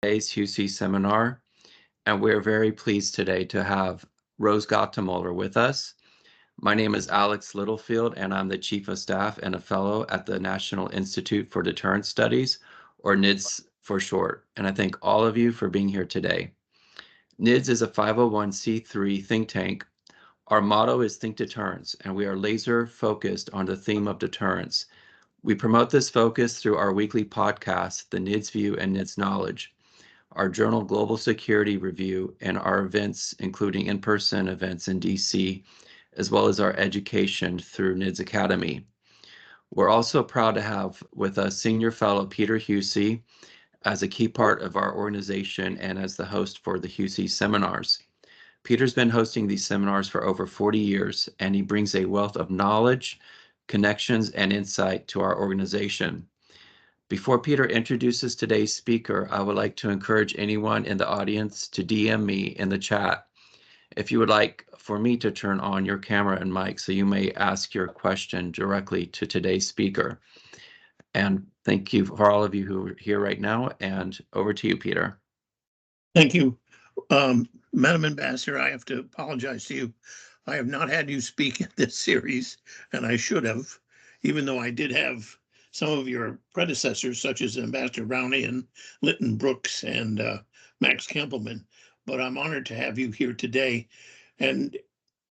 Today's Huessy seminar, and we're very pleased today to have Rose Gottenmoeller with us. My name is Alex Littlefield, and I'm the Chief of Staff and a Fellow at the National Institute for Deterrence Studies, or NIDS for short, and I thank all of you for being here today. NIDS is a 501c3 think tank. Our motto is Think Deterrence, and we are laser focused on the theme of deterrence. We promote this focus through our weekly podcast, The NIDS View and NIDS Knowledge, our journal Global Security Review, and our events, including in-person events in DC, as well as our education through NIDS Academy. We're also proud to have with us Senior Fellow Peter Huessy as a key part of our organization and as the host for the Huessy seminars. Peter's been hosting these seminars for over 40 years, and he brings a wealth of knowledge, connections, and insight to our organization. Before Peter introduces today's speaker, I would like to encourage anyone in the audience to DM me in the chat if you would like for me to turn on your camera and mic so you may ask your question directly to today's speaker. And thank you for all of you who are here right now, and over to you, Peter. Thank you. Madam Ambassador, I have to apologize to you. I have not had you speak in this series, and I should have, even though I did have some of your predecessors, such as Ambassador Brownie and Lytton Brooks and Max Campbellman. But I'm honored to have you here today. And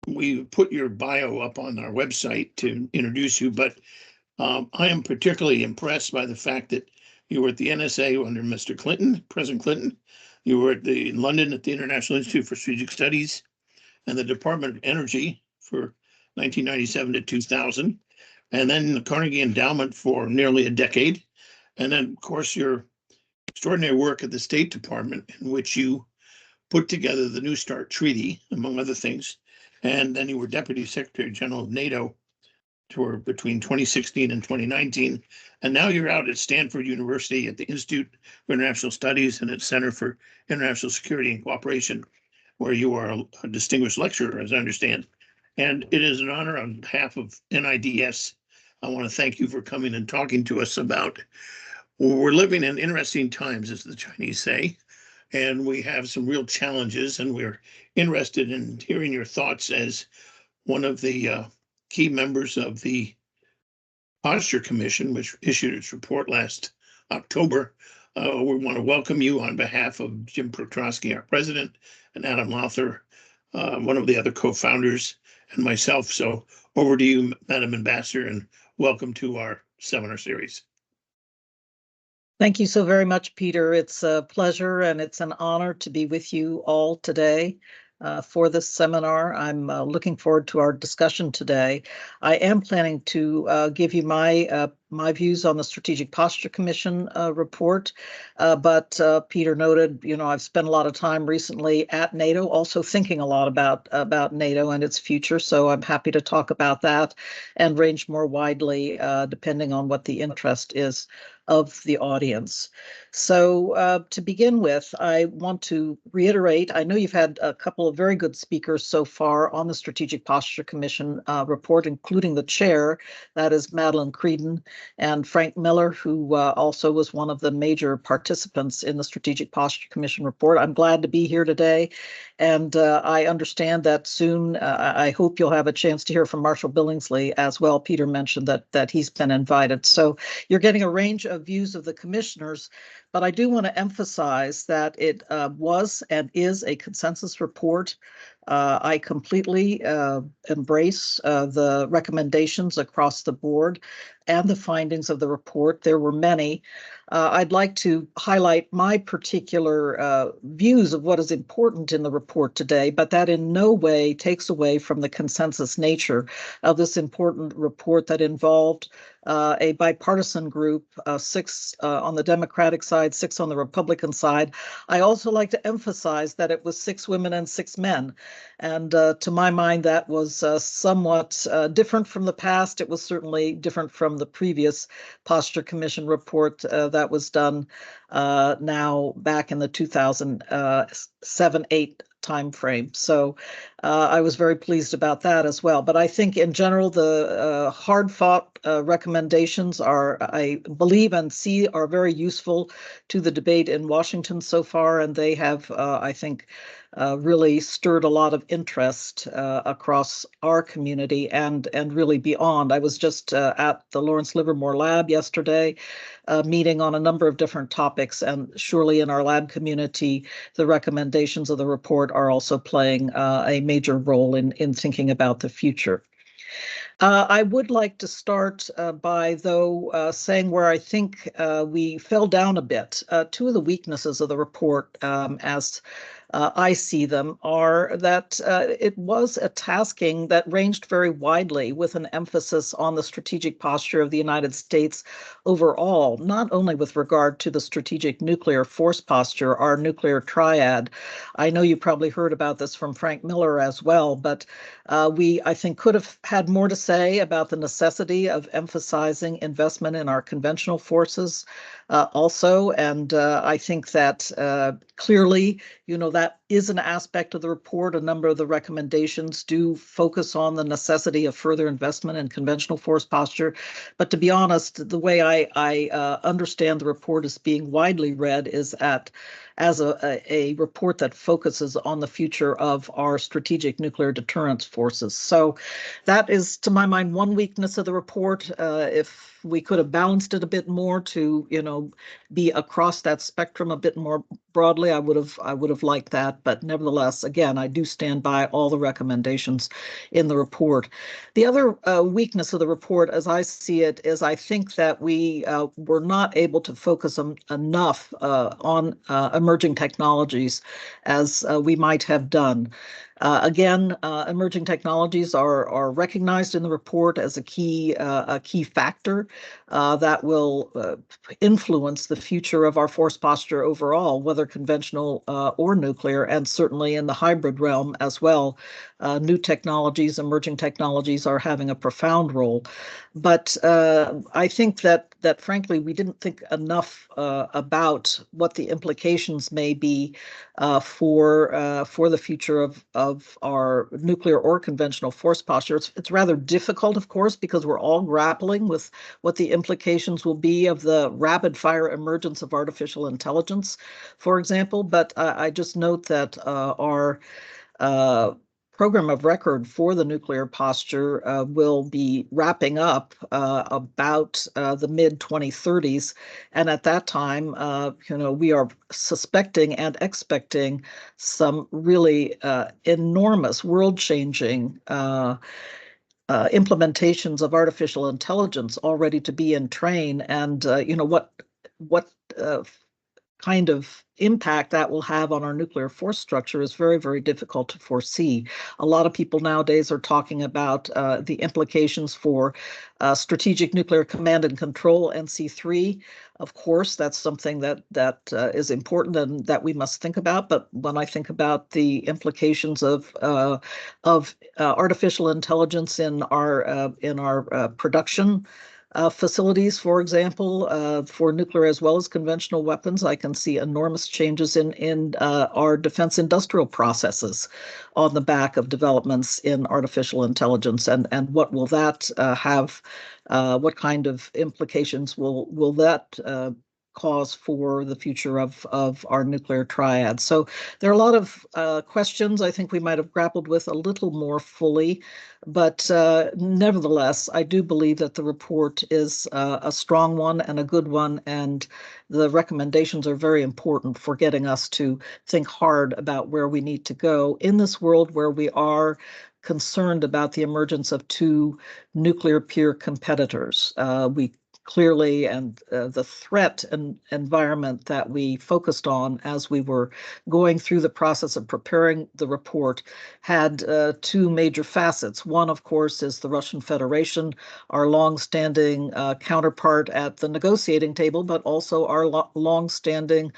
we put your bio up on our website to introduce you, but I am particularly impressed by the fact that you were at the NSA under Mr. Clinton, President Clinton. You were in London at the International Institute for Strategic Studies and the Department of Energy for 1997 to 2000. And then the Carnegie Endowment for nearly a decade. And then, of course, your extraordinary work at the State Department, in which you put together the New START Treaty, among other things. And then you were Deputy Secretary General of NATO between 2016 and 2019. And now you're out at Stanford University at the Institute for International Studies and its Center for International Security and Cooperation, where you are a distinguished lecturer, as I understand. And it is an honor on behalf of NIDS. I want to thank you for coming and talking to us about, we're living in interesting times, as the Chinese say, and we have some real challenges, and we're interested in hearing your thoughts as one of the key members of the Posture Commission, which issued its report last October. We want to welcome you on behalf of Jim Protrosky, our president, and Adam Lowther, one of the other co-founders, and myself. So over to you, Madam Ambassador, and welcome to our seminar series. Thank you so very much, Peter. It's a pleasure and it's an honor to be with you all today for this seminar. I'm looking forward to our discussion today. I am planning to give you my views on the Strategic Posture Commission report, but Peter noted, I've spent a lot of time recently at NATO, also thinking a lot about NATO and its future. So I'm happy to talk about that and range more widely depending on what the interest is of the audience. So to begin with, I want to reiterate, I know you've had a couple of very good speakers so far on the Strategic Posture Commission report, including the chair, that is Madeleine Creedon, and Frank Miller, who also was one of the major participants in the Strategic Posture Commission report. I'm glad to be here today, and I understand that soon, I hope you'll have a chance to hear from Marshall Billingsley as well. Peter mentioned that he's been invited. So you're getting a range of views of the commissioners, but I do want to emphasize that it was and is a consensus report. I completely embrace the recommendations across the board and the findings of the report. There were many. I'd like to highlight my particular views of what is important in the report today, but that in no way takes away from the consensus nature of this important report that involved a bipartisan group, 6 on the Democratic side, 6 on the Republican side. I also like to emphasize that it was 6 women and 6 men. And to my mind, that was somewhat different from the past. It was certainly different from the previous Posture Commission report that was done now back in the 2007-8 time frame. So I was very pleased about that as well. But I think in general, the hard-fought recommendations are, I believe and see, are very useful to the debate in Washington so far, and they have, I think, really stirred a lot of interest across our community and really beyond. I was just at the Lawrence Livermore Lab yesterday, meeting on a number of different topics, and surely in our lab community, the recommendations of the report are also playing a major role in thinking about the future. I would like to start by, though, saying where I think we fell down a bit. Two of the weaknesses of the report, as I see them, are that it was a tasking that ranged very widely, with an emphasis on the strategic posture of the United States overall, not only with regard to the strategic nuclear force posture, our nuclear triad. I know you probably heard about this from Frank Miller as well, but we, I think, could have had more to say about the necessity of emphasizing investment in our conventional forces also. And I think that clearly, that is an aspect of the report. A number of the recommendations do focus on the necessity of further investment in conventional force posture. But to be honest, the way I understand the report as being widely read is as a report that focuses on the future of our strategic nuclear deterrence forces. So that is, to my mind, one weakness of the report. If we could have balanced it a bit more to, be across that spectrum a bit more broadly, I would have liked that. But nevertheless, again, I do stand by all the recommendations in the report. The other weakness of the report, as I see it, is I think that we were not able to focus enough on emerging technologies as we might have done. Again, emerging technologies are recognized in the report as a key factor that will influence the future of our force posture overall, whether conventional or nuclear, and certainly in the hybrid realm as well. New technologies, emerging technologies are having a profound role. But I think that frankly, we didn't think enough about what the implications may be for the future of our nuclear or conventional force posture. It's rather difficult, of course, because we're all grappling with what the implications will be of the rapid fire emergence of artificial intelligence, for example. But I just note that our program of record for the nuclear posture will be wrapping up about the mid-2030s. And at that time, we are suspecting and expecting some really enormous, world-changing implementations of artificial intelligence already to be in train. And, what kind of impact that will have on our nuclear force structure is very, very difficult to foresee. A lot of people nowadays are talking about the implications for strategic nuclear command and control, NC3. Of course, that's something that is important and that we must think about. But when I think about the implications of artificial intelligence in our production facilities, for example, for nuclear as well as conventional weapons, I can see enormous changes in our defense industrial processes on the back of developments in artificial intelligence. And what will that have? What kind of implications will that cause for the future of our nuclear triad? So there are a lot of questions I think we might have grappled with a little more fully. But nevertheless, I do believe that the report is a strong one and a good one, and the recommendations are very important for getting us to think hard about where we need to go in this world where we are concerned about the emergence of two nuclear peer competitors. We clearly, and the threat and environment that we focused on as we were going through the process of preparing the report had two major facets. One, of course, is the Russian Federation, our longstanding counterpart at the negotiating table, but also our longstanding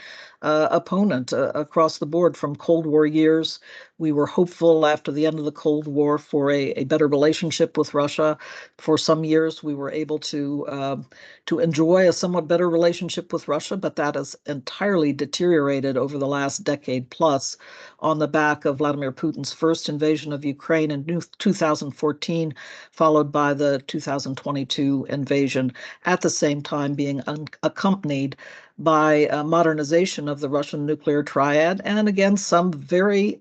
opponent across the board from Cold War years. We were hopeful after the end of the Cold War for a better relationship with Russia. For some years, we were able to enjoy a somewhat better relationship with Russia, but that has entirely deteriorated over the last decade plus on the back of Vladimir Putin's first invasion of Ukraine in 2014, followed by the 2022 invasion, at the same time being accompanied by modernization of the Russian nuclear triad, and again, some very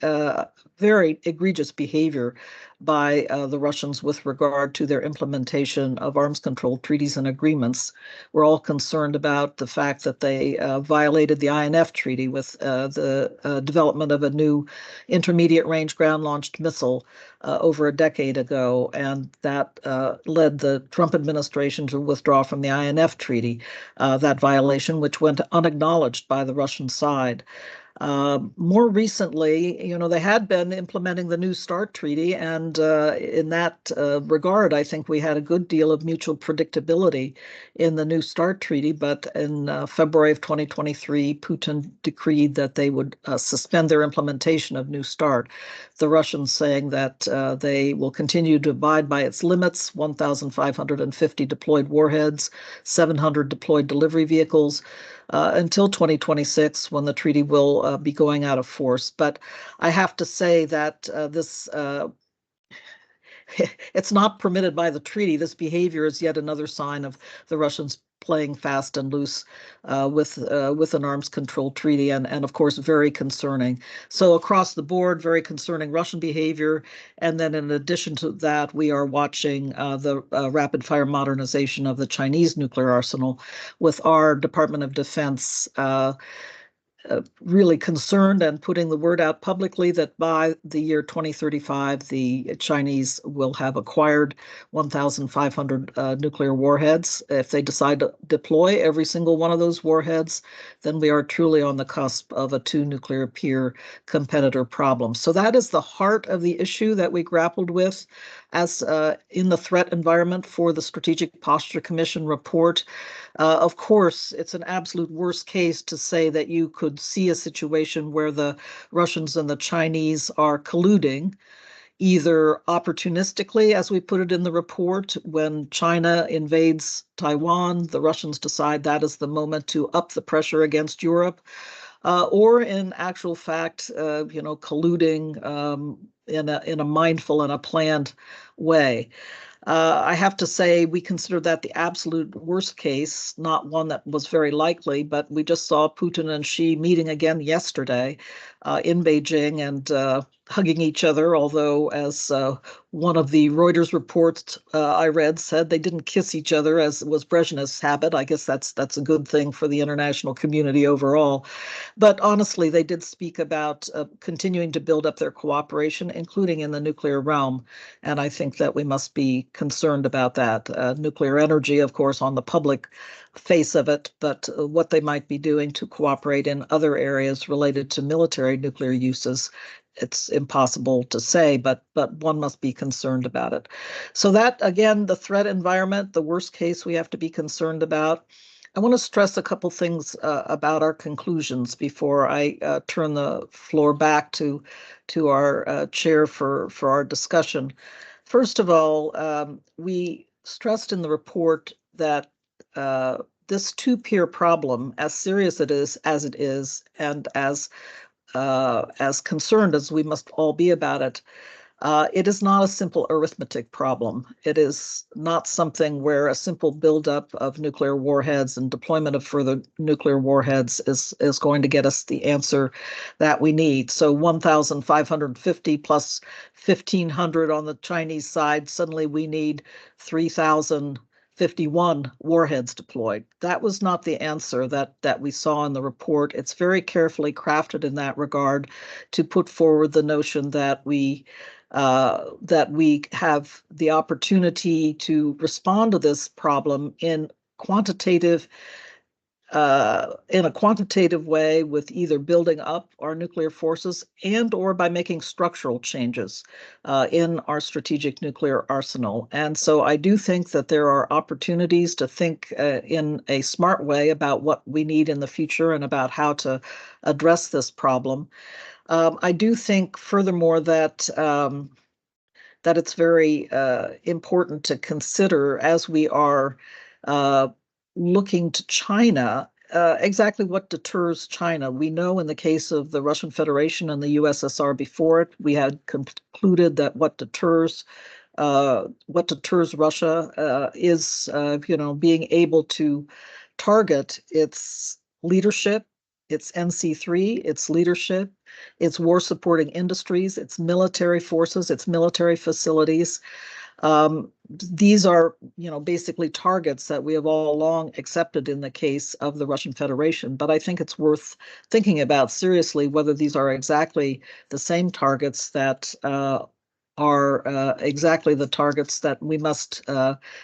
egregious behavior by the Russians with regard to their implementation of arms control treaties and agreements. We're all concerned about the fact that they violated the INF treaty with the development of a new intermediate range ground-launched missile over a decade ago, and that led the Trump administration to withdraw from the INF treaty, that violation, which went unacknowledged by the Russian side. More recently, they had been implementing the New START treaty, and in that regard, I think we had a good deal of mutual predictability in the New START treaty. But in February of 2023, Putin decreed that they would suspend their implementation of New START. The Russians saying that they will continue to abide by its limits: 1,550 deployed warheads, 700 deployed delivery vehicles, until 2026, when the treaty will be going out of force. But I have to say that it's not permitted by the treaty. This behavior is yet another sign of the Russians playing fast and loose with an arms control treaty, and of course very concerning. So across the board, very concerning Russian behavior. And then in addition to that, we are watching the rapid fire modernization of the Chinese nuclear arsenal, with our Department of Defense really concerned and putting the word out publicly that by the year 2035, the Chinese will have acquired 1,500 nuclear warheads. If they decide to deploy every single one of those warheads, then we are truly on the cusp of a two nuclear peer competitor problem. So that is the heart of the issue that we grappled with as in the threat environment for the Strategic Posture Commission report. Of course, it's an absolute worst case to say that you could see a situation where the Russians and the Chinese are colluding, either opportunistically, as we put it in the report. When China invades Taiwan, the Russians decide that is the moment to up the pressure against Europe, or in actual fact, colluding in a mindful and a planned way. I have to say we consider that the absolute worst case, not one that was very likely, but we just saw Putin and Xi meeting again yesterday in Beijing and hugging each other, although as one of the Reuters reports I read said they didn't kiss each other, as was Brezhnev's habit. I guess that's a good thing for the international community overall. But honestly, they did speak about continuing to build up their cooperation, including in the nuclear realm. And I think that we must be concerned about that. Nuclear energy, of course, on the public face of it, but what they might be doing to cooperate in other areas related to military nuclear uses, it's impossible to say, but one must be concerned about it. So that, again, the threat environment, the worst case we have to be concerned about. I want to stress a couple things about our conclusions before I turn the floor back to our chair for our discussion. First of all, we stressed in the report that this two-peer problem, as serious as it is, and as concerned as we must all be about it, it is not a simple arithmetic problem. It is not something where a simple buildup of nuclear warheads and deployment of further nuclear warheads is going to get us the answer that we need. So 1,550 plus 1,500 on the Chinese side, suddenly we need 3,051 warheads deployed. That was not the answer that we saw in the report. It's very carefully crafted in that regard to put forward the notion that we have the opportunity to respond to this problem in quantitative in a quantitative way with either building up our nuclear forces and or by making structural changes in our strategic nuclear arsenal. And so I do think that there are opportunities to think in a smart way about what we need in the future and about how to address this problem. I do think, furthermore, that that it's very important to consider as we are looking to China, exactly what deters China. We know in the case of the Russian Federation and the USSR before it, we had concluded that what deters Russia is, being able to target its leadership, its NC3, its leadership, its war supporting industries, its military forces, its military facilities. These are, basically targets that we have all along accepted in the case of the Russian Federation. But I think it's worth thinking about seriously whether these are exactly the same targets that are exactly the targets that we must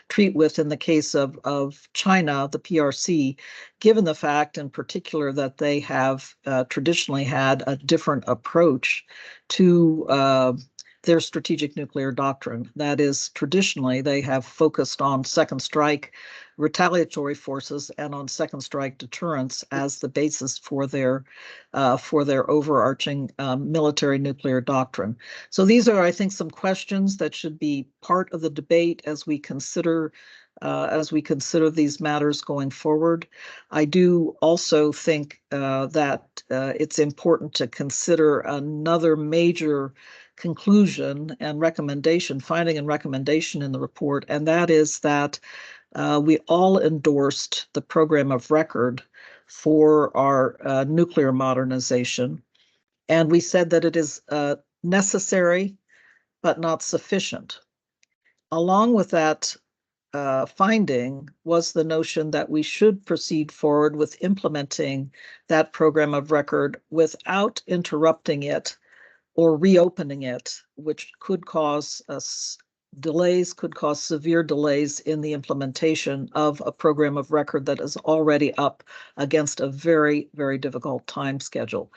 treat with in the case of China, the PRC, given the fact in particular that they have traditionally had a different approach to their strategic nuclear doctrine. That is, traditionally, they have focused on second strike retaliatory forces and on second strike deterrence as the basis for their overarching military nuclear doctrine. So these are, I think, some questions that should be part of the debate as we consider these matters going forward. I do also think that it's important to consider another major conclusion and recommendation, finding and recommendation in the report, and that is that we all endorsed the program of record for our nuclear modernization, and we said that it is necessary but not sufficient. Along with that finding was the notion that we should proceed forward with implementing that program of record without interrupting it or reopening it, which could cause delays, could cause severe delays in the implementation of a program of record that is already up against a very, very difficult time schedule.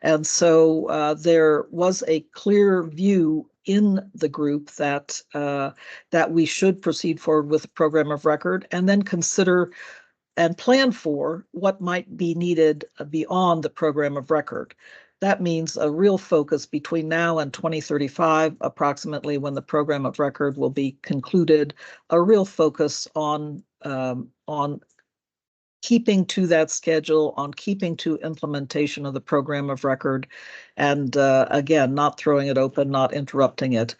And so there was a clear view in the group that we should proceed forward with a program of record and then consider and plan for what might be needed beyond the program of record. That means a real focus between now and 2035, approximately when the program of record will be concluded, a real focus on keeping to that schedule, on keeping to implementation of the program of record, and again, not throwing it open, not interrupting it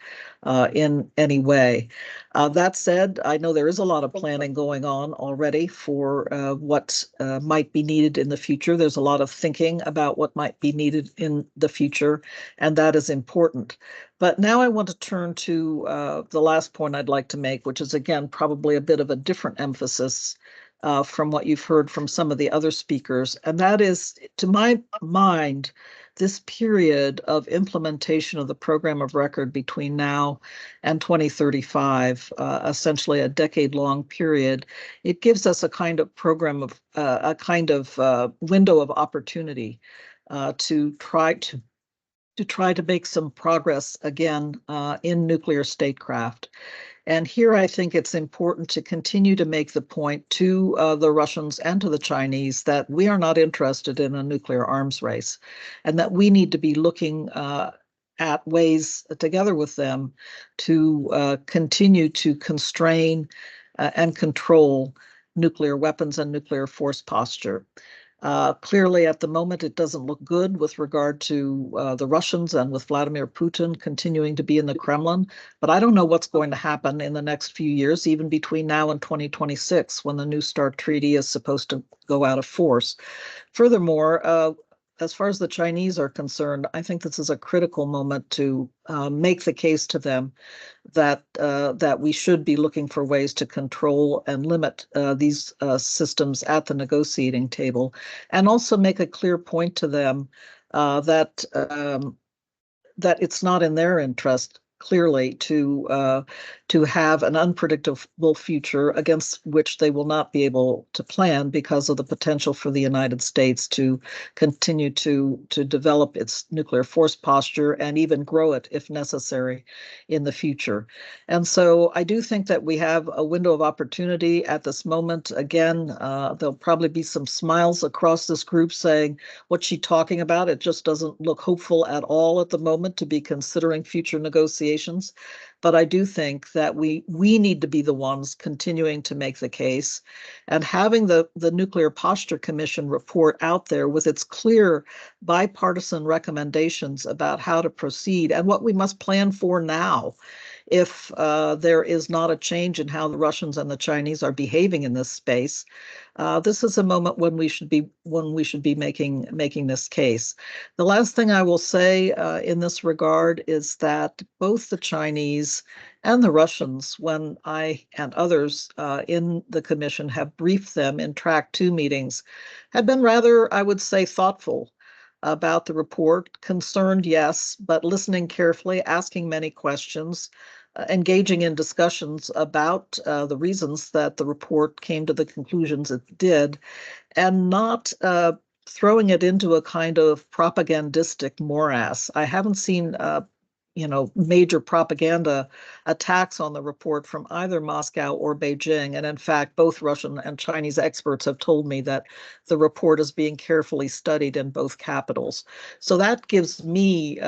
in any way. That said, I know there is a lot of planning going on already for what might be needed in the future. There's a lot of thinking about what might be needed in the future, and that is important. But now I want to turn to the last point I'd like to make, which is, again, probably a bit of a different emphasis from what you've heard from some of the other speakers. And that is, to my mind, this period of implementation of the program of record between now and 2035, essentially a decade-long period, it gives us a kind of program of a kind of window of opportunity to try to make some progress again in nuclear statecraft. And here I think it's important to continue to make the point to the Russians and to the Chinese that we are not interested in a nuclear arms race, and that we need to be looking at ways together with them to continue to constrain and control nuclear weapons and nuclear force posture. Clearly, at the moment, it doesn't look good with regard to the Russians and with Vladimir Putin continuing to be in the Kremlin. But I don't know what's going to happen in the next few years, even between now and 2026, when the New START treaty is supposed to go out of force. Furthermore, as far as the Chinese are concerned, I think this is a critical moment to make the case to them that we should be looking for ways to control and limit these systems at the negotiating table, and also make a clear point to them that it's not in their interest clearly to have an unpredictable future against which they will not be able to plan because of the potential for the United States to continue to develop its nuclear force posture and even grow it if necessary in the future. And so I do think that we have a window of opportunity at this moment. Again, there'll probably be some smiles across this group saying, what's she talking about? It just doesn't look hopeful at all at the moment to be considering future negotiations. But I do think that we need to be the ones continuing to make the case, and having the Nuclear Posture Commission report out there with its clear bipartisan recommendations about how to proceed and what we must plan for now if there is not a change in how the Russians and the Chinese are behaving in this space. This is a moment when we should be making this case. The last thing I will say in this regard is that both the Chinese and the Russians, when I and others in the commission have briefed them in track 2 meetings, have been rather, I would say, thoughtful about the report, concerned, yes, but listening carefully, asking many questions, engaging in discussions about the reasons that the report came to the conclusions it did, and not throwing it into a kind of propagandistic morass. I haven't seen major propaganda attacks on the report from either Moscow or Beijing. And in fact, both Russian and Chinese experts have told me that the report is being carefully studied in both capitals. So that gives me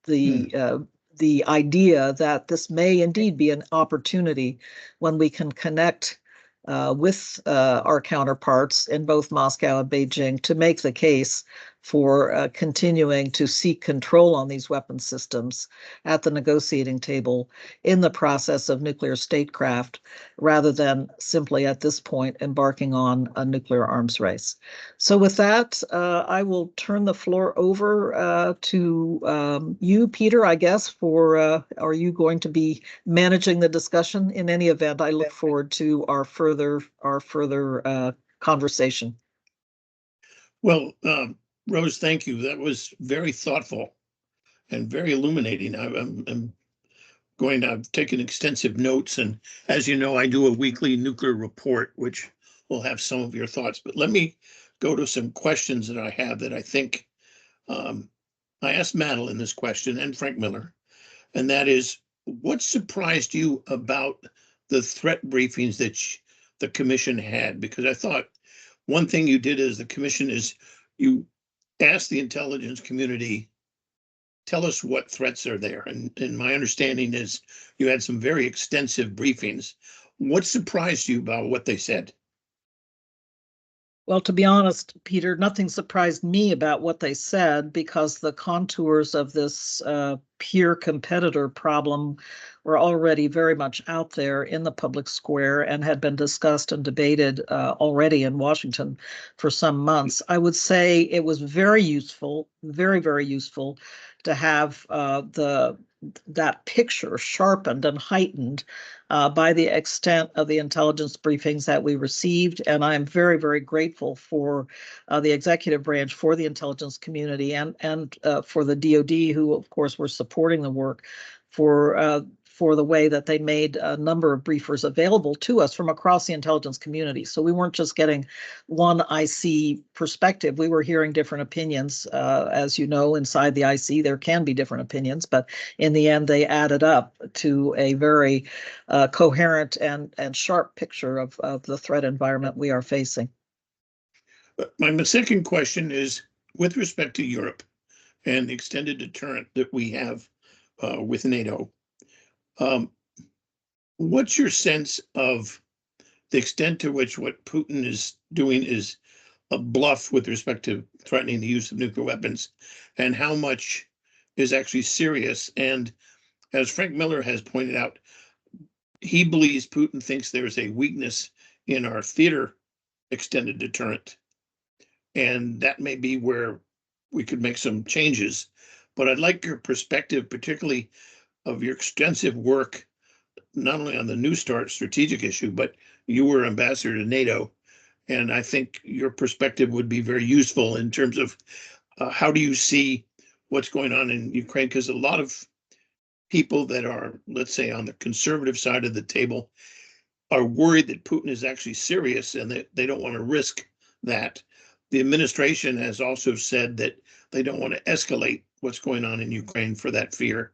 the idea that this may indeed be an opportunity when we can connect with our counterparts in both Moscow and Beijing to make the case for continuing to seek control on these weapon systems at the negotiating table in the process of nuclear statecraft, rather than simply at this point embarking on a nuclear arms race. So with that, I will turn the floor over to you, Peter, I guess, for are you going to be managing the discussion? In any event, I look forward to our further conversation. Well, Rose, thank you. That was very thoughtful and very illuminating. I've taken extensive notes, and as you know, I do a weekly nuclear report, which will have some of your thoughts. But let me go to some questions that I have that I think I asked Madeline this question and Frank Miller, and that is, what surprised you about the threat briefings that the commission had? Because I thought one thing you did as the commission is you asked the intelligence community, tell us what threats are there. And my understanding is you had some very extensive briefings. What surprised you about what they said? Well, to be honest, Peter, nothing surprised me about what they said, because the contours of this peer competitor problem were already very much out there in the public square and had been discussed and debated already in Washington for some months. I would say it was very useful, very, very useful to have that picture sharpened and heightened by the extent of the intelligence briefings that we received. And I am very, very grateful for the executive branch, for the intelligence community, and for the DoD, who of course were supporting the work, for the way that they made a number of briefers available to us from across the intelligence community. So we weren't just getting one IC perspective. We were hearing different opinions. As you know, inside the IC, there can be different opinions, but in the end, they added up to a very coherent and sharp picture of the threat environment we are facing. My second question is with respect to Europe and the extended deterrent that we have with NATO. What's your sense of the extent to which what Putin is doing is a bluff with respect to threatening the use of nuclear weapons, and how much is actually serious? And as Frank Miller has pointed out, he believes Putin thinks there is a weakness in our theater extended deterrent, and that may be where we could make some changes. But I'd like your perspective, particularly of your extensive work, not only on the New START strategic issue, but you were ambassador to NATO. And I think your perspective would be very useful in terms of how do you see what's going on in Ukraine? Because a lot of people that are, let's say, on the conservative side of the table are worried that Putin is actually serious and that they don't want to risk that. The administration has also said that they don't want to escalate what's going on in Ukraine for that fear.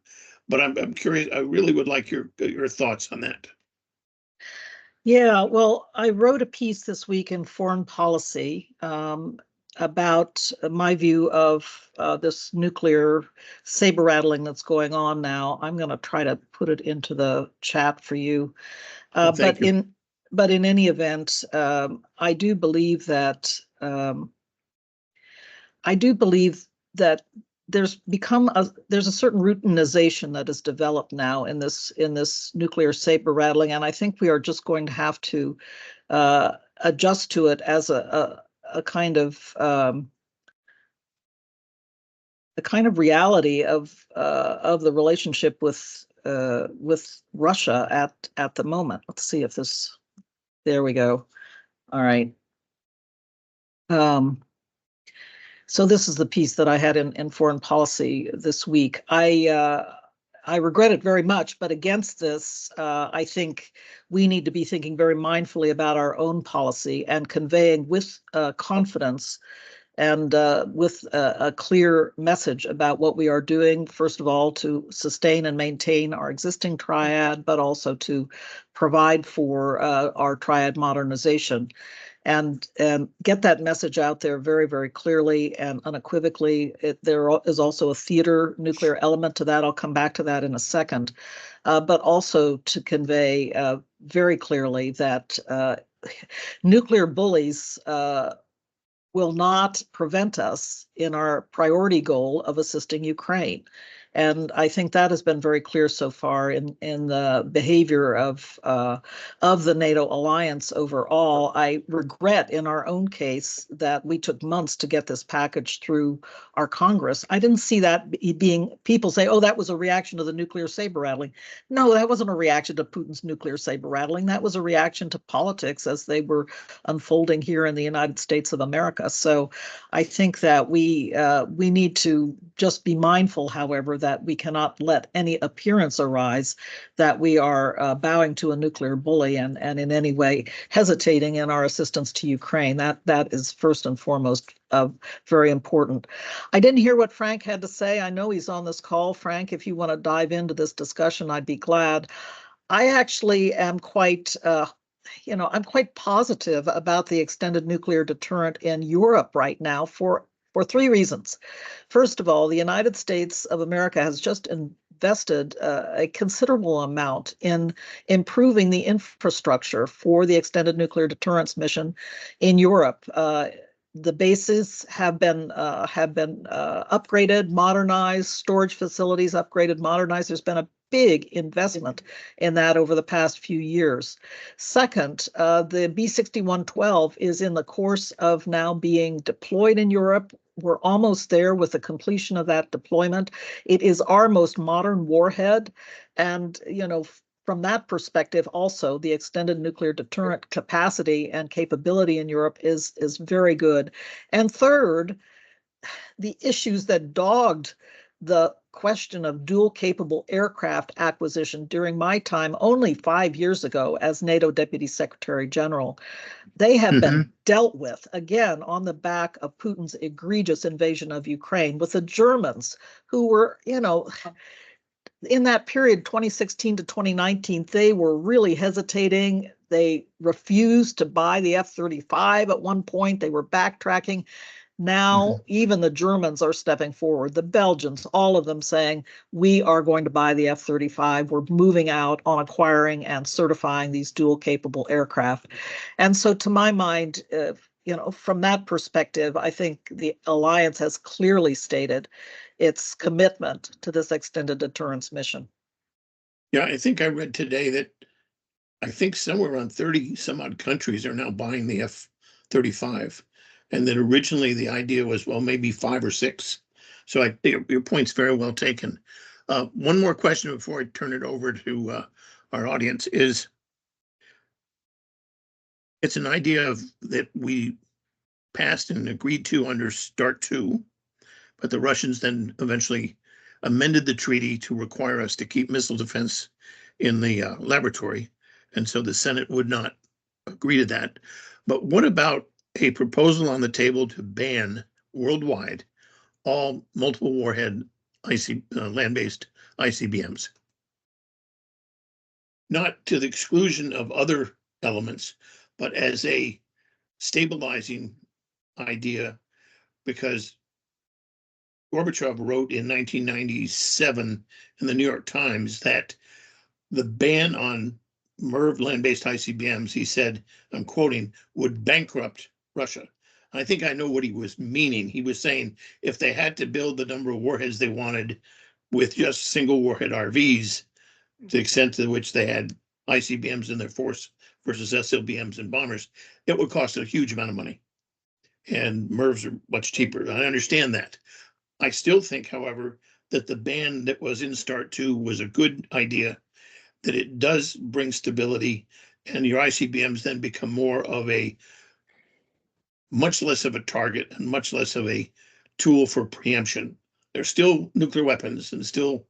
But I'm curious, I really would like your thoughts on that. Yeah, well, I wrote a piece this week in Foreign Policy about my view of this nuclear saber rattling that's going on now. I'm going to try to put it into the chat for you. Well, thank you. But in any event, I do believe that there's a certain routinization that has developed now in this nuclear saber rattling, and I think we are just going to have to adjust to it as a kind of reality of the relationship with Russia at the moment. Let's see if this. There we go. All right. So this is the piece that I had in Foreign Policy this week. I regret it very much, but against this, I think we need to be thinking very mindfully about our own policy and conveying with confidence and with a clear message about what we are doing, first of all, to sustain and maintain our existing triad, but also to provide for our triad modernization. And get that message out there very, very clearly and unequivocally. There is also a theater nuclear element to that. I'll come back to that in a second. But also to convey very clearly that nuclear bullies will not prevent us in our priority goal of assisting Ukraine. And I think that has been very clear so far in the behavior of the NATO alliance overall. I regret in our own case that we took months to get this package through our Congress. I didn't see that being, people say, oh, that was a reaction to the nuclear saber rattling. No, that wasn't a reaction to Putin's nuclear saber rattling. That was a reaction to politics as they were unfolding here in the United States of America. So I think that we need to just be mindful, however, that we cannot let any appearance arise that we are bowing to a nuclear bully and in any way hesitating in our assistance to Ukraine. That is first and foremost very important. I didn't hear what Frank had to say. I know he's on this call. Frank, if you want to dive into this discussion, I'd be glad. I actually am quite I'm quite positive about the extended nuclear deterrent in Europe right now for three reasons. First of all, the United States of America has just invested a considerable amount in improving the infrastructure for the extended nuclear deterrence mission in Europe. The bases have been upgraded, modernized, storage facilities upgraded, modernized. There's been a big investment in that over the past few years. Second, the B-6112 is in the course of now being deployed in Europe. We're almost there with the completion of that deployment. It is our most modern warhead. And, from that perspective, also, the extended nuclear deterrent capacity and capability in Europe is very good. And third, the issues that dogged the question of dual capable aircraft acquisition during my time only 5 years ago as NATO Deputy Secretary General, they have been dealt with again on the back of Putin's egregious invasion of Ukraine with the Germans who were, in that period, 2016 to 2019, they were really hesitating. They refused to buy the F-35 at one point. They were backtracking. Now, even the Germans are stepping forward, the Belgians, all of them saying, we are going to buy the F-35. We're moving out on acquiring and certifying these dual capable aircraft. And so to my mind, from that perspective, I think the alliance has clearly stated its commitment to this extended deterrence mission. Yeah, I think I read today that I think somewhere around 30 some odd countries are now buying the F-35. And that originally the idea was, well, maybe 5 or 6. So I think your point's very well taken. One more question before I turn it over to our audience is, it's an idea that we passed and agreed to under START 2, but the Russians then eventually amended the treaty to require us to keep missile defense in the laboratory. And so the Senate would not agree to that. But what about a proposal on the table to ban worldwide all multiple warhead land-based ICBMs? Not to the exclusion of other elements, but as a stabilizing idea, because Gorbachev wrote in 1997 in the New York Times that the ban on MIRV land-based ICBMs, he said, I'm quoting, would bankrupt Russia. I think I know what he was meaning. He was saying if they had to build the number of warheads they wanted with just single warhead RVs, to the extent to which they had ICBMs in their force versus SLBMs and bombers, it would cost a huge amount of money. And MIRVs are much cheaper. I understand that. I still think, however, that the ban that was in START 2 was a good idea, that it does bring stability, and your ICBMs then become more of a, much less of a target and much less of a tool for preemption. They're still nuclear weapons, and still,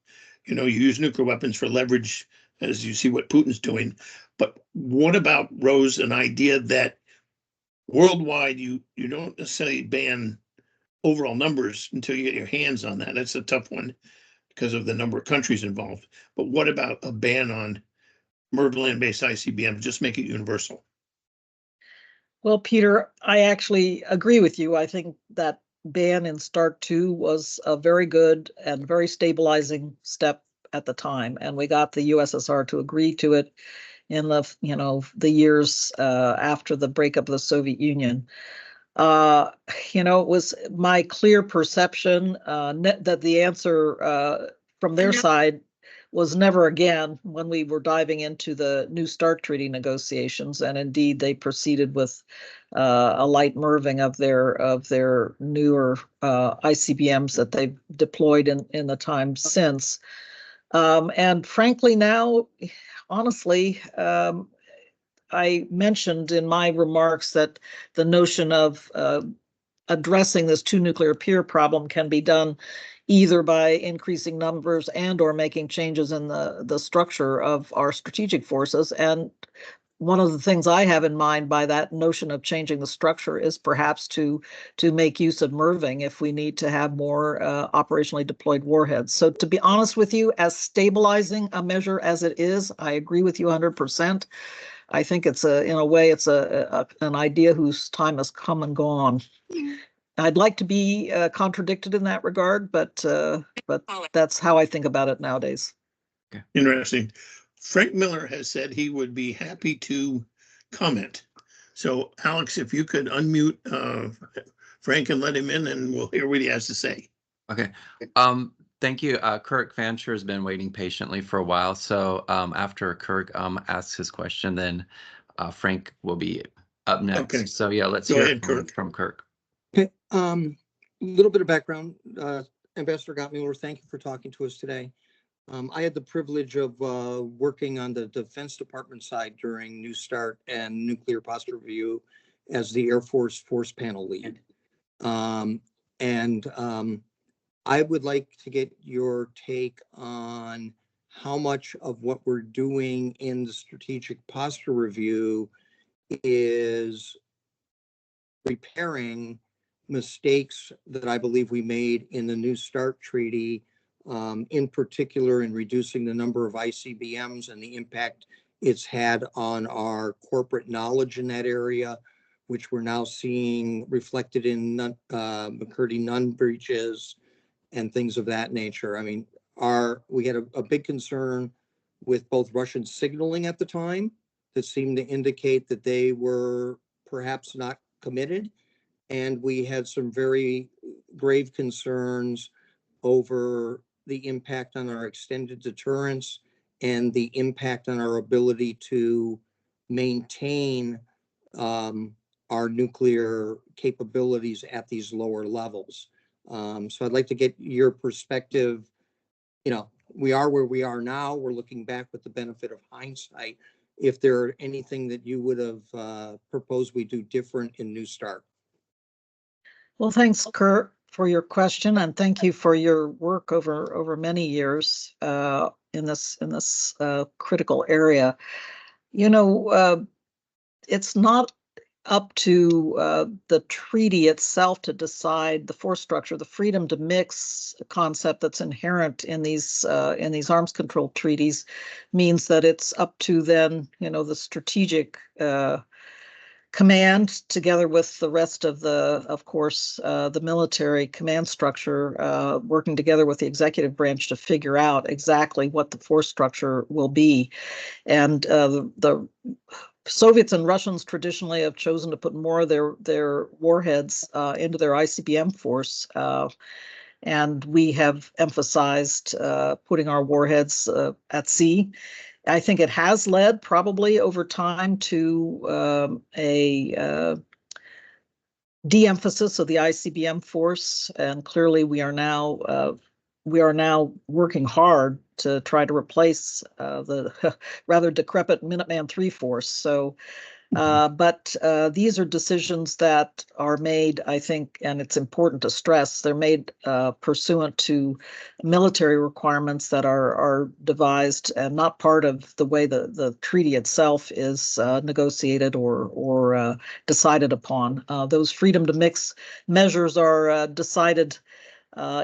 you use nuclear weapons for leverage, as you see what Putin's doing. But what about, Rose, an idea that worldwide you don't necessarily ban overall numbers until you get your hands on that? That's a tough one because of the number of countries involved. But what about a ban on MIRV land-based ICBMs? Just make it universal. Well, Peter, I actually agree with you. I think that ban in START 2 was a very good and very stabilizing step at the time, and we got the USSR to agree to it in the years after the breakup of the Soviet Union. It was my clear perception that the answer from their side was never again when we were diving into the New START treaty negotiations, and indeed they proceeded with a light MIRVing of their newer ICBMs that they've deployed in the time since. And frankly, now, honestly, I mentioned in my remarks that the notion of addressing this two nuclear peer problem can be done either by increasing numbers and or making changes in the structure of our strategic forces. And one of the things I have in mind by that notion of changing the structure is perhaps to make use of MIRVing if we need to have more operationally deployed warheads. So to be honest with you, as stabilizing a measure as it is, I agree with you 100%. I think it's in a way, it's an idea whose time has come and gone. I'd like to be contradicted in that regard, but that's how I think about it nowadays. Okay. Interesting. Frank Miller has said he would be happy to comment. So, Alex, if you could unmute Frank and let him in, and we'll hear what he has to say. Okay. Thank you. Kirk Fancher has been waiting patiently for a while. So after Kirk asks his question, then Frank will be up next. Okay. So yeah, let's Go hear ahead, Kirk. from Kirk. Okay. A little bit of background. Ambassador Gottemoeller, thank you for talking to us today. I had the privilege of working on the Defense Department side during New START and Nuclear Posture Review as the Air Force Force Panel lead. I would like to get your take on how much of what we're doing in the Strategic Posture Review is repairing mistakes that I believe we made in the New START treaty, in particular in reducing the number of ICBMs and the impact it's had on our corporate knowledge in that area, which we're now seeing reflected in McCurdy-Nunn breaches and things of that nature. I mean, we had a big concern with both Russian signaling at the time that seemed to indicate that they were perhaps not committed. And we had some very grave concerns over the impact on our extended deterrence and the impact on our ability to maintain our nuclear capabilities at these lower levels. So I'd like to get your perspective. We are where we are now. We're looking back with the benefit of hindsight. If there are anything that you would have proposed we do different in New START. Well, thanks, Kurt, for your question, and thank you for your work over many years in this critical area. You know, it's not up to the treaty itself to decide the force structure. The freedom to mix concept that's inherent in these arms control treaties means that it's up to then, you know, the strategic command, together with the rest of of course, the military command structure, working together with the executive branch to figure out exactly what the force structure will be. And the Soviets and Russians traditionally have chosen to put more of their warheads into their ICBM force, and we have emphasized putting our warheads at sea. I think it has led probably over time to a de-emphasis of the ICBM force, and clearly we are now working hard to try to replace the rather decrepit Minuteman III force. So, but these are decisions that are made, I think, and it's important to stress, they're made pursuant to military requirements that are devised and not part of the way the treaty itself is negotiated or decided upon. Those freedom to mix measures are decided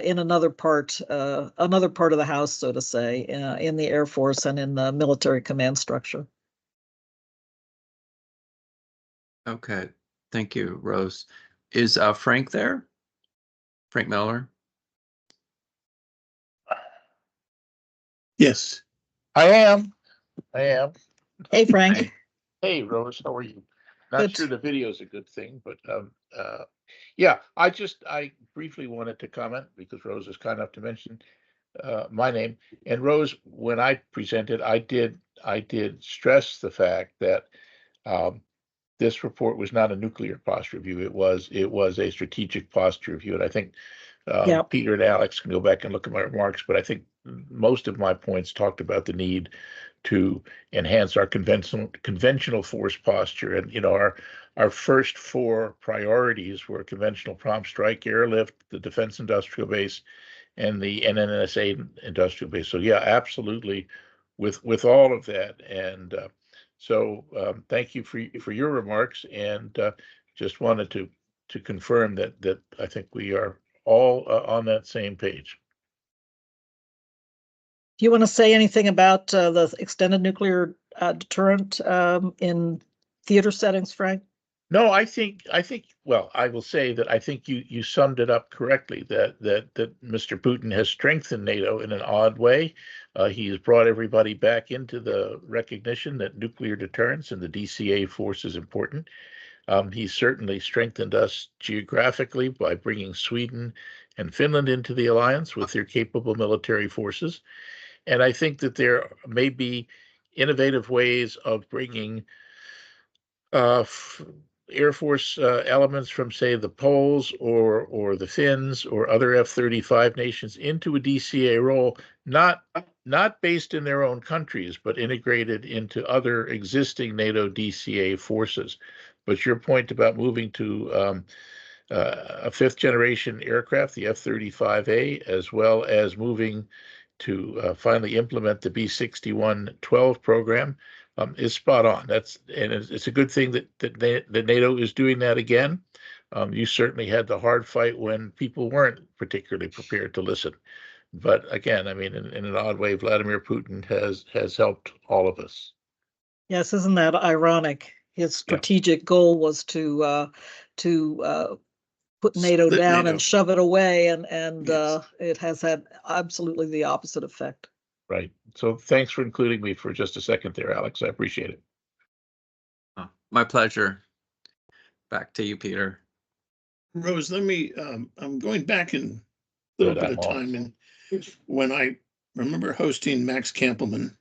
in another part of the house, so to say, in the Air Force and in the military command structure. Okay, thank you, Rose. Is Frank there? Frank Miller? Yes. I am. Hey, Frank. Hi. Hey, Rose, how are you? Not Good. sure the video is a good thing, but yeah, I briefly wanted to comment because Rose is kind enough to mention my name. And Rose, when I presented, I did stress the fact that this report was not a nuclear posture review. It was a strategic posture review, and I think Yeah. Peter and Alex can go back and look at my remarks, but I think most of my points talked about the need to enhance our conventional force posture. And, you know, our first four priorities were conventional prompt strike, airlift, the defense industrial base, and the NNSA industrial base. So yeah, absolutely, with all of that. And so thank you for your remarks, and just wanted to confirm that I think we are all on that same page. Do you want to say anything about the extended nuclear deterrent in theater settings, Frank? No, I think, well, I will say that I think you summed it up correctly, that Mr. Putin has strengthened NATO in an odd way. He has brought everybody back into the recognition that nuclear deterrence and the DCA force is important. He's certainly strengthened us geographically by bringing Sweden and Finland into the alliance with their capable military forces. And I think that there may be innovative ways of bringing Air Force elements from, say, the Poles or the Finns or other F-35 nations into a DCA role, not based in their own countries, but integrated into other existing NATO DCA forces. But your point about moving to a fifth generation aircraft, the F-35A, as well as moving to finally implement the B-61-12 program, is spot on. It's a good thing that NATO is doing that again. You certainly had the hard fight when people weren't particularly prepared to listen. But again, I mean, in an odd way, Vladimir Putin has helped all of us. Yes, isn't that ironic? His strategic goal was to put NATO Split down NATO. and shove it away, and Yes. it has had absolutely the opposite effect. Right. So thanks for including me for just a second there, Alex. I appreciate it. Oh, my pleasure. Back to you, Peter. Rose, let me, I'm going back in a little Good, bit I'm of off. time, and when I remember hosting Max Kampelman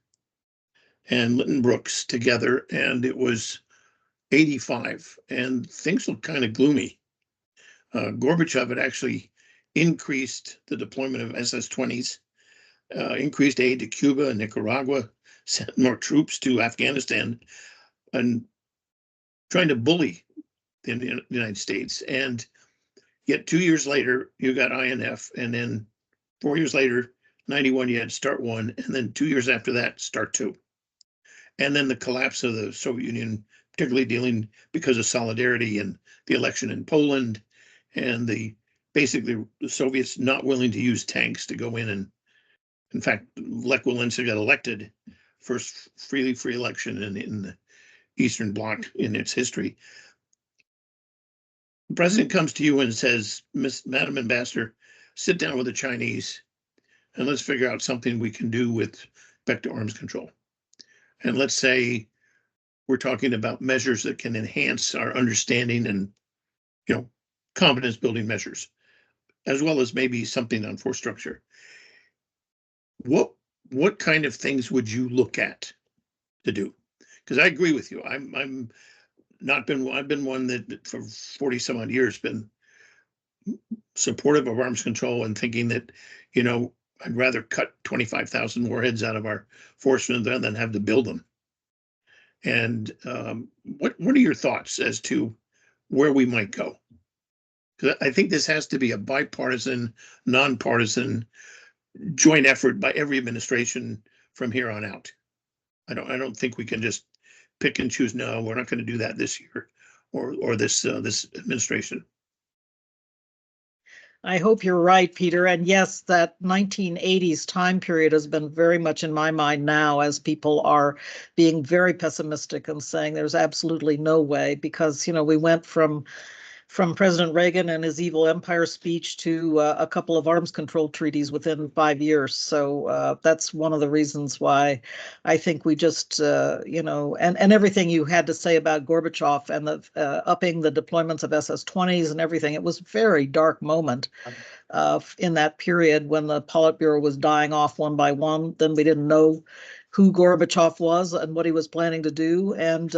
and Lytton Brooks together, and it was 85, and things looked kind of gloomy. Gorbachev had actually increased the deployment of SS-20s, increased aid to Cuba and Nicaragua, sent more troops to Afghanistan, and trying to bully the United States. And Yet 2 years later, you got INF, and then 4 years later, 91, you had START 1, and then 2 years after that, START 2. And then the collapse of the Soviet Union, particularly dealing because of solidarity and the election in Poland, and basically the Soviets not willing to use tanks to go in fact, Lech Walesa got elected, first free election in the Eastern Bloc in its history. The president comes to you and says, Madam Ambassador, sit down with the Chinese and let's figure out something we can do with respect to arms control. And let's say we're talking about measures that can enhance our understanding and, confidence building measures, as well as maybe something on force structure. What kind of things would you look at to do? Because I agree with you. I've been one that for 40 some odd years been supportive of arms control and thinking that, I'd rather cut 25,000 warheads out of our force than have to build them. And what are your thoughts as to where we might go? Because I think this has to be a bipartisan, nonpartisan, joint effort by every administration from here on out. I don't think we can just pick and choose. No, we're not going to do that this year or this administration. I hope you're right, Peter. And yes, that 1980s time period has been very much in my mind now, as people are being very pessimistic and saying there's absolutely no way, because, we went from President Reagan and his evil empire speech to a couple of arms control treaties within 5 years. So that's one of the reasons why I think we just, and everything you had to say about Gorbachev and the upping the deployments of SS-20s and everything. It was a very dark moment in that period when the Politburo was dying off one by one. Then we didn't know who Gorbachev was and what he was planning to do, and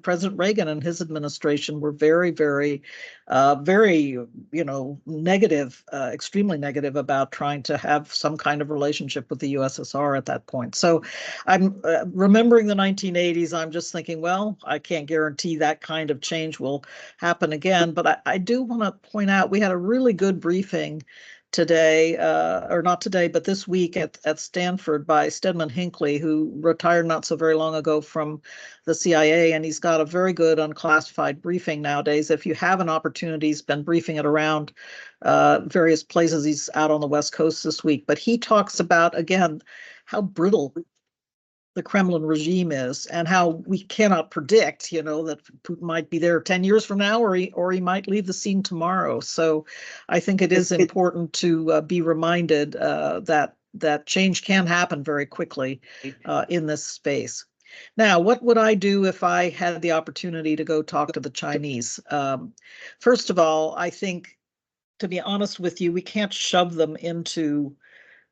President Reagan and his administration were very, very, very, negative, extremely negative about trying to have some kind of relationship with the USSR at that point. So, I'm remembering the 1980s. I'm just thinking, well, I can't guarantee that kind of change will happen again, but I do want to point out we had a really good briefing today, or not today, but this week at Stanford by Stedman Hinckley, who retired not so very long ago from the CIA, and he's got a very good unclassified briefing nowadays. If you have an opportunity, he's been briefing it around various places. He's out on the West Coast this week, but he talks about, again, how brittle the Kremlin regime is and how we cannot predict, that Putin might be there 10 years from now, or he might leave the scene tomorrow. So I think it is important to be reminded that change can happen very quickly in this space. Now, what would I do if I had the opportunity to go talk to the Chinese? First of all, I think, to be honest with you, we can't shove them into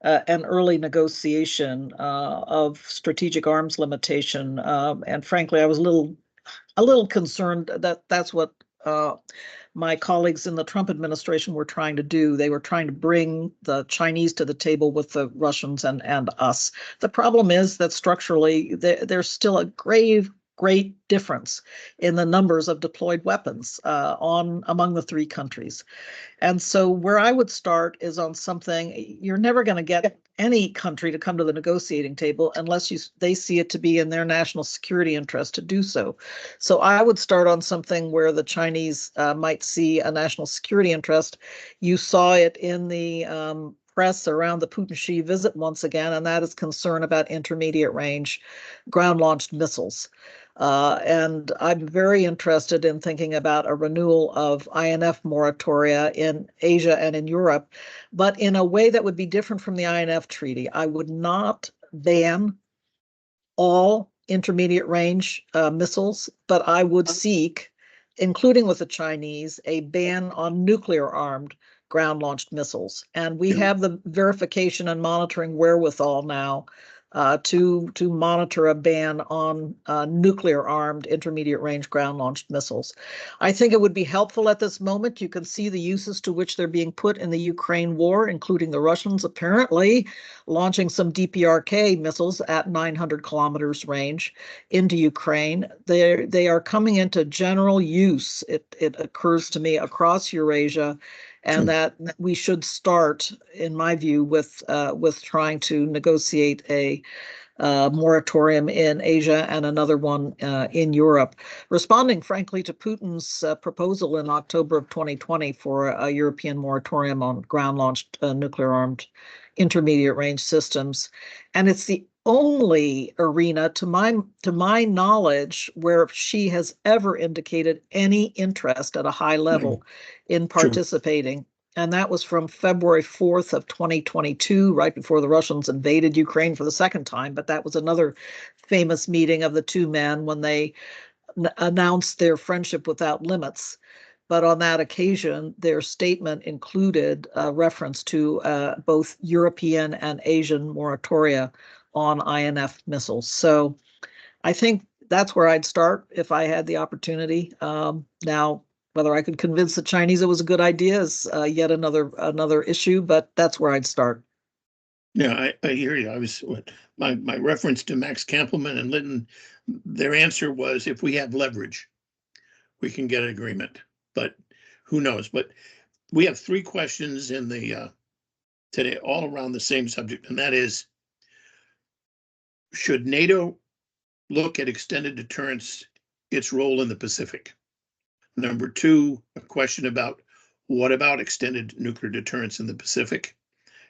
an early negotiation of strategic arms limitation, and frankly, I was a little concerned that that's what my colleagues in the Trump administration were trying to do. They were trying to bring the Chinese to the table with the Russians and us. The problem is that structurally, there's still a great difference in the numbers of deployed weapons among the three countries. And so where I would start is on something. You're never going to get any country to come to the negotiating table unless they see it to be in their national security interest to do so. So I would start on something where the Chinese might see a national security interest. You saw it in the press around the Putin-Xi visit once again, and that is concern about intermediate range ground-launched missiles. And I'm very interested in thinking about a renewal of INF moratoria in Asia and in Europe, but in a way that would be different from the INF treaty. I would not ban all intermediate range missiles, but I would seek, including with the Chinese, a ban on nuclear armed ground launched missiles. And we have the verification and monitoring wherewithal now to monitor a ban on nuclear-armed intermediate-range ground-launched missiles. I think it would be helpful at this moment. You can see the uses to which they're being put in the Ukraine war, including the Russians apparently launching some DPRK missiles at 900 kilometers range into Ukraine. They are coming into general use, it occurs to me, across Eurasia, and that we should start, in my view, with trying to negotiate a moratorium in Asia and another one in Europe, responding, frankly, to Putin's proposal in October of 2020 for a European moratorium on ground-launched nuclear-armed intermediate-range systems. And it's the only arena, to my knowledge, where she has ever indicated any interest at a high level in participating. And that was from February 4th of 2022, right before the Russians invaded Ukraine for the second time. But that was another famous meeting of the two men when they announced their friendship without limits. But on that occasion, their statement included a reference to both European and Asian moratoria on INF missiles. So I think that's where I'd start if I had the opportunity. Now, whether I could convince the Chinese it was a good idea is yet another issue, but that's where I'd start. Yeah, I hear you. I was my reference to Max Kampelman and Litton. Their answer was, if we have leverage, we can get an agreement. But who knows? But we have three questions in the today, all around the same subject, and that is: should NATO look at extended deterrence, its role in the Pacific? Number two, a question about what about extended nuclear deterrence in the Pacific?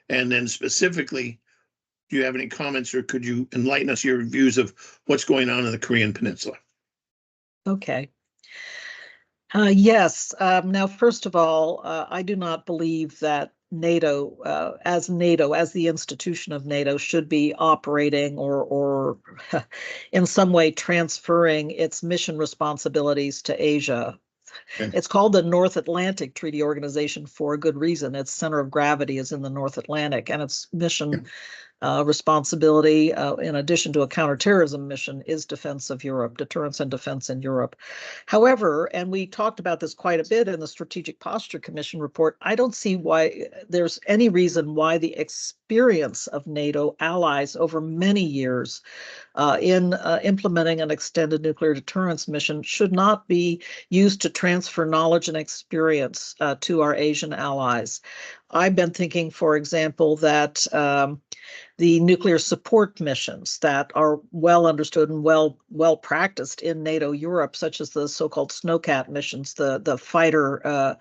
And then specifically, do you have any comments, or could you enlighten us your views of what's going on in the Korean Peninsula? Okay. Yes. Now, first of all, I do not believe that NATO, as the institution of NATO, should be operating or in some way transferring its mission responsibilities to Asia. Okay. It's called the North Atlantic Treaty Organization for a good reason. Its center of gravity is in the North Atlantic, and its mission responsibility, in addition to a counterterrorism mission, is defense of Europe, deterrence and defense in Europe. However, and we talked about this quite a bit in the Strategic Posture Commission report, I don't see why there's any reason why the experience of NATO allies over many years in implementing an extended nuclear deterrence mission should not be used to transfer knowledge and experience to our Asian allies. I've been thinking, for example, that the nuclear support missions that are well understood and well practiced in NATO Europe, such as the so-called Snowcat missions, the fighter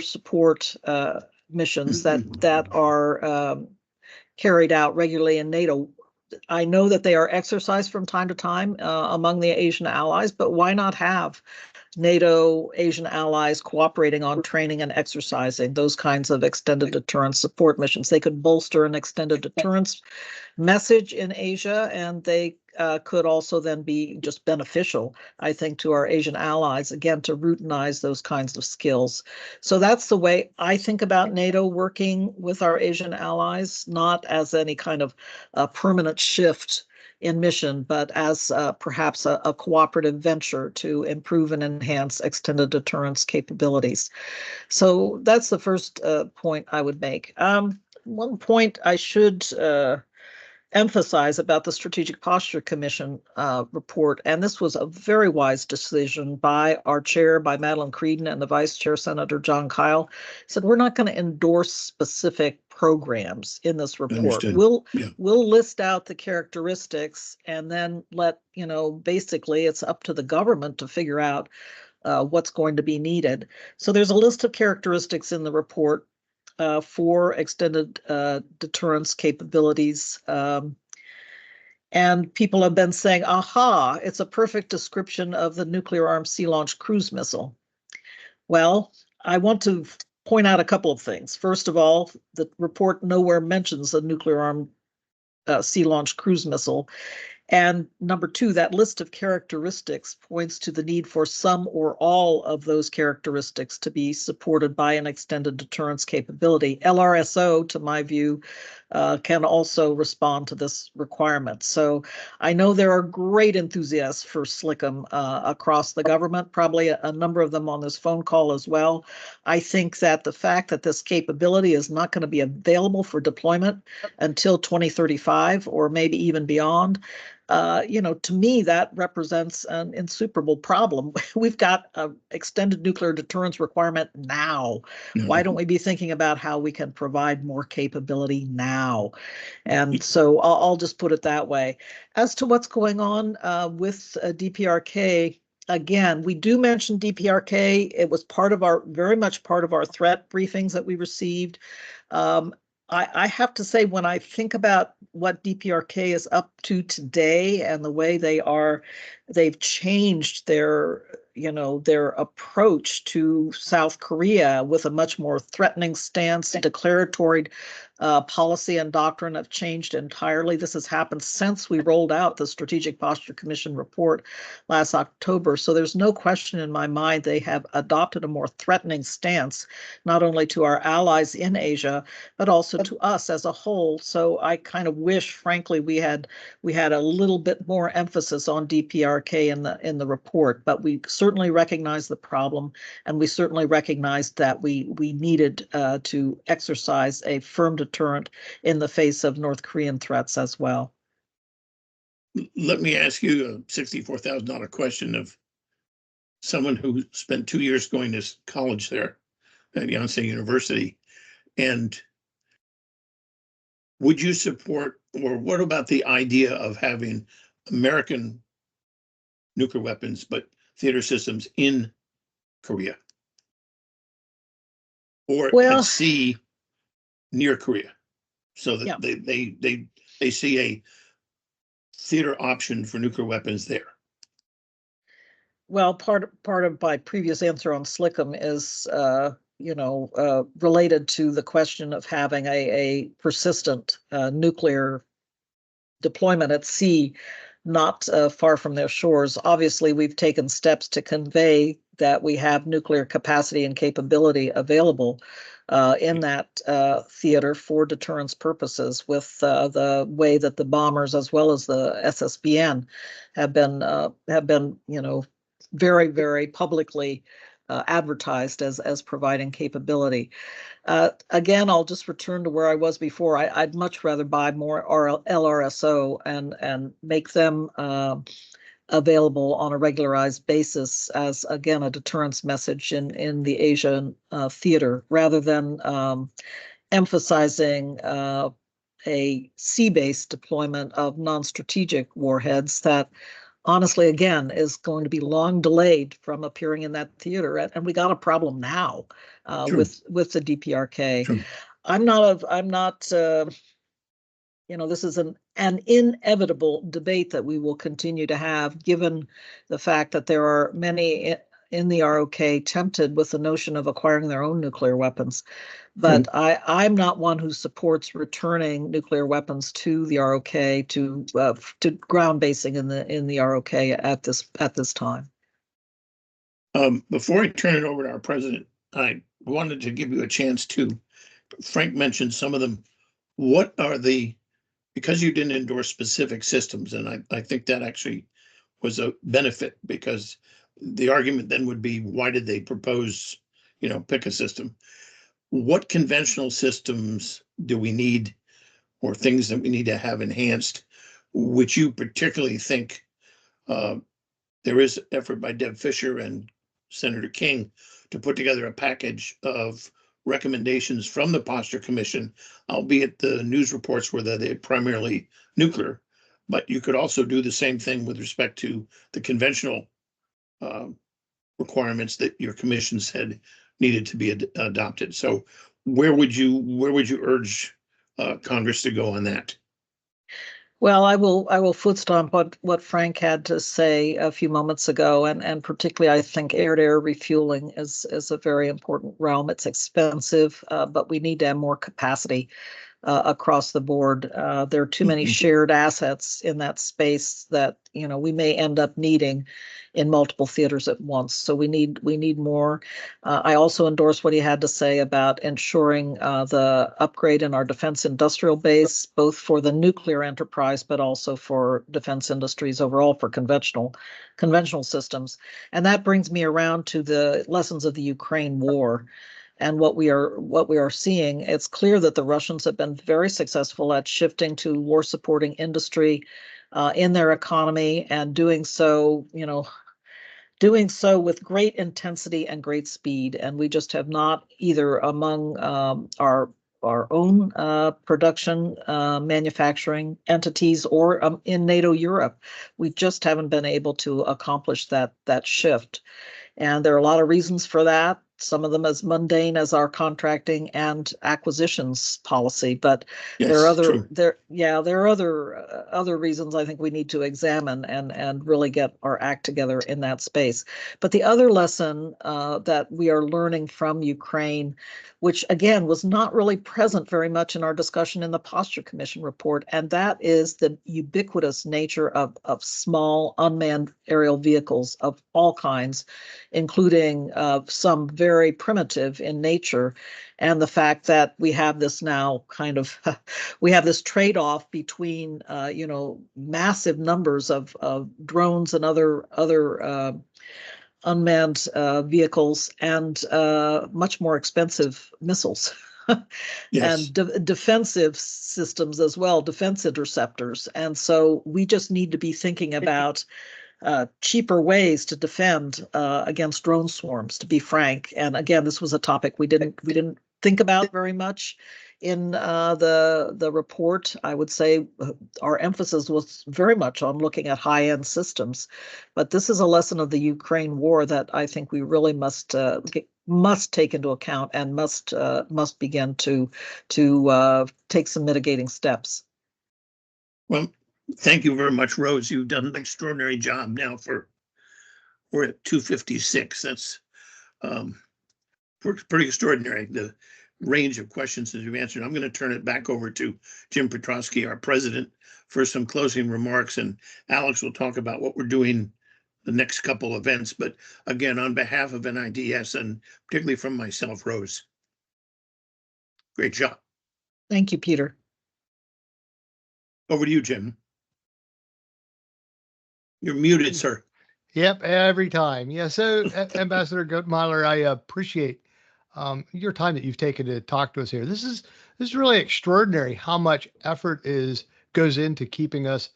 support missions that are carried out regularly in NATO. I know that they are exercised from time to time among the Asian allies, but why not have NATO Asian allies cooperating on training and exercising those kinds of extended deterrence support missions? They could bolster an extended deterrence message in Asia, and they could also then be just beneficial, I think, to our Asian allies, again, to routinize those kinds of skills. So that's the way I think about NATO working with our Asian allies, not as any kind of permanent shift in mission, but as perhaps a cooperative venture to improve and enhance extended deterrence capabilities. So that's the first point I would make. One point I should emphasize about the Strategic Posture Commission report, and this was a very wise decision by our chair, by Madeleine Creedon, and the vice chair, Senator John Kyle, said we're not going to endorse specific programs in this report. Understood. We'll list out the characteristics and then let, basically it's up to the government to figure out what's going to be needed. So there's a list of characteristics in the report for extended deterrence capabilities. And people have been saying, aha, it's a perfect description of the nuclear-armed sea-launched cruise missile. Well, I want to point out a couple of things. First of all, the report nowhere mentions a nuclear-armed sea-launched cruise missile. And number two, that list of characteristics points to the need for some or all of those characteristics to be supported by an extended deterrence capability. LRSO, to my view, can also respond to this requirement. So I know there are great enthusiasts for SLCM across the government, probably a number of them on this phone call as well. I think that the fact that this capability is not going to be available for deployment until 2035 or maybe even beyond, to me, that represents an insuperable problem. We've got an extended nuclear deterrence requirement now. Why don't we be thinking about how we can provide more capability now? And so I'll just put it that way. As to what's going on with DPRK, again, we do mention DPRK. It was very much part of our threat briefings that we received. I have to say, when I think about what DPRK is up to today and the way they've changed their approach to South Korea with a much more threatening stance, declaratory policy and doctrine have changed entirely. This has happened since we rolled out the Strategic Posture Commission report last October. So there's no question in my mind they have adopted a more threatening stance, not only to our allies in Asia, but also to us as a whole. So I kind of wish, frankly, we had a little bit more emphasis on DPRK in the report. But we certainly recognize the problem, and we certainly recognized that we needed to exercise a firm deterrent in the face of North Korean threats as well. Let me ask you a $64,000 question of someone who spent 2 years going to college there at Yonsei University. And would you support, or what about the idea of having American nuclear weapons, but theater systems in Korea? Or at sea near Korea, so that they see a theater option for nuclear weapons there. Well, part of my previous answer on SLCM is related to the question of having a persistent nuclear deployment at sea, not far from their shores. Obviously, we've taken steps to convey that we have nuclear capacity and capability available in that theater for deterrence purposes, with the way that the bombers as well as the SSBN have been very, very publicly advertised as providing capability. Again, I'll just return to where I was before. I'd much rather buy more LRSO and make them available on a regularized basis as, again, a deterrence message in the Asian theater, rather than emphasizing a sea-based deployment of non-strategic warheads that, honestly, again, is going to be long delayed from appearing in that theater. And we got a problem now with the DPRK. True. I'm not this is an inevitable debate that we will continue to have, given the fact that there are many in the ROK tempted with the notion of acquiring their own nuclear weapons. But I'm not one who supports returning nuclear weapons to the ROK, to ground basing in the ROK at this time. Before I turn it over to our president, I wanted to give you a chance to. Frank mentioned some of them. What are because you didn't endorse specific systems, and I think that actually was a benefit, because the argument then would be, why did they propose, pick a system? What conventional systems do we need, or things that we need to have enhanced, which you particularly think there is effort by Deb Fisher and Senator King to put together a package of recommendations from the Posture Commission, albeit the news reports were that they're primarily nuclear, but you could also do the same thing with respect to the conventional requirements that your commission said needed to be adopted. So where would you urge Congress to go on that? Well, I will foot stomp what Frank had to say a few moments ago, and particularly I think air-to-air refueling is a very important realm. It's expensive, but we need to have more capacity across the board. There are too many shared assets in that space that, you know, we may end up needing in multiple theaters at once. So we need more. I also endorse what he had to say about ensuring the upgrade in our defense industrial base, both for the nuclear enterprise, but also for defense industries overall for conventional systems. And that brings me around to the lessons of the Ukraine war. And what we are seeing, it's clear that the Russians have been very successful at shifting to war supporting industry in their economy, and doing so with great intensity and great speed. And we just have not, either among our own production manufacturing entities or in NATO Europe, we just haven't been able to accomplish that shift. And there are a lot of reasons for that, some of them as mundane as our contracting and acquisitions policy, but Yes, there are other true. there are other reasons I think we need to examine and really get our act together in that space. But the other lesson that we are learning from Ukraine, which again was not really present very much in our discussion in the Posture Commission report, and that is the ubiquitous nature of small unmanned aerial vehicles of all kinds, including some very primitive in nature, and the fact that we have this now kind of we have this trade-off between massive numbers of drones and other unmanned vehicles and much more expensive missiles. Yes. And defensive systems as well, defense interceptors. And so we just need to be thinking about cheaper ways to defend against drone swarms, to be frank. And again, this was a topic we didn't think about very much in the report. I would say our emphasis was very much on looking at high-end systems, but this is a lesson of the Ukraine war that I think we really must take into account and must begin to take some mitigating steps. Well, thank you very much, Rose. You've done an extraordinary job now we're at 256. That's pretty extraordinary, the range of questions that you've answered. I'm going to turn it back over to Jim Petrosky, our president, for some closing remarks, and Alex will talk about what we're doing the next couple events. But again, on behalf of NIDS and particularly from myself, Rose, great job. Thank you, Peter. Over to you, Jim. You're muted, sir. Yep, every time. Yeah, so Ambassador Gottemoeller, I appreciate your time that you've taken to talk to us here. This is really extraordinary how much effort goes into keeping us,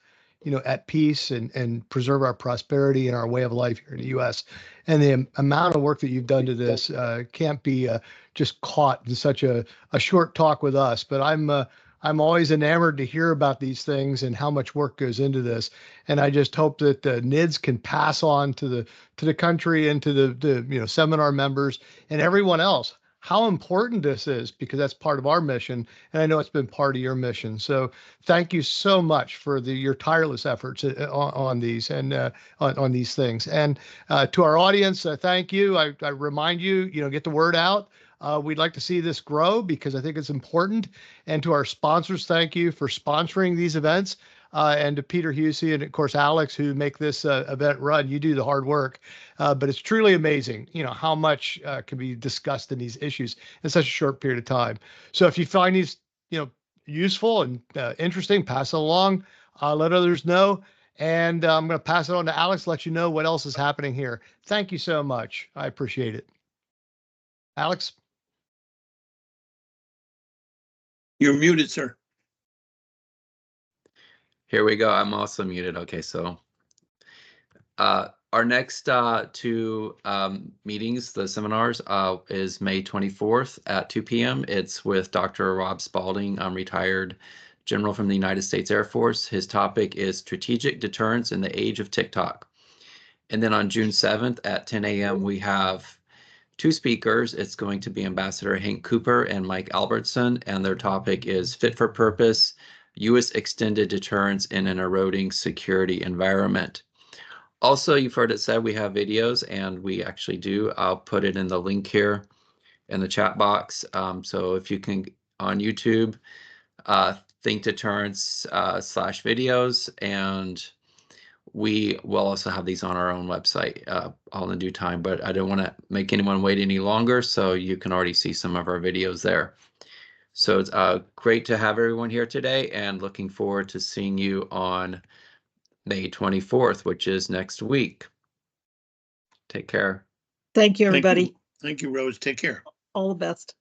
at peace and preserve our prosperity and our way of life here in the U.S. And the amount of work that you've done to this can't be just caught in such a short talk with us. But I'm always enamored to hear about these things and how much work goes into this. And I just hope that the NIDS can pass on to the country and to the seminar members and everyone else how important this is, because that's part of our mission. And I know it's been part of your mission. So thank you so much for your tireless efforts on these and on these things. And to our audience, thank you. I remind you, get the word out. We'd like to see this grow because I think it's important. And to our sponsors, thank you for sponsoring these events. And to Peter Huessy and, of course, Alex, who make this event run. You do the hard work. But it's truly amazing, how much can be discussed in these issues in such a short period of time. So if you find these, useful and interesting, pass it along. Let others know. And I'm going to pass it on to Alex, let you know what else is happening here. Thank you so much. I appreciate it. Alex? You're muted, sir. Here we go. I'm also muted. Okay, so our next two meetings, the seminars, is May 24th at 2 p.m. It's with Dr. Rob Spalding, retired general from the United States Air Force. His topic is strategic deterrence in the age of TikTok. And then on June 7th at 10 a.m., we have two speakers. It's going to be Ambassador Hank Cooper and Mike Albertson, and their topic is Fit for Purpose, U.S. Extended Deterrence in an Eroding Security Environment. Also, you've heard it said we have videos, and we actually do. I'll put it in the link here in the chat box. So if you can, on YouTube, Think Deterrence slash videos, and we will also have these on our own website all in due time, but I don't want to make anyone wait any longer, so you can already see some of our videos there. So it's great to have everyone here today, and looking forward to seeing you on May 24th, which is next week. Take care. Thank you, everybody. Thank you, Rose. Take care. All the best.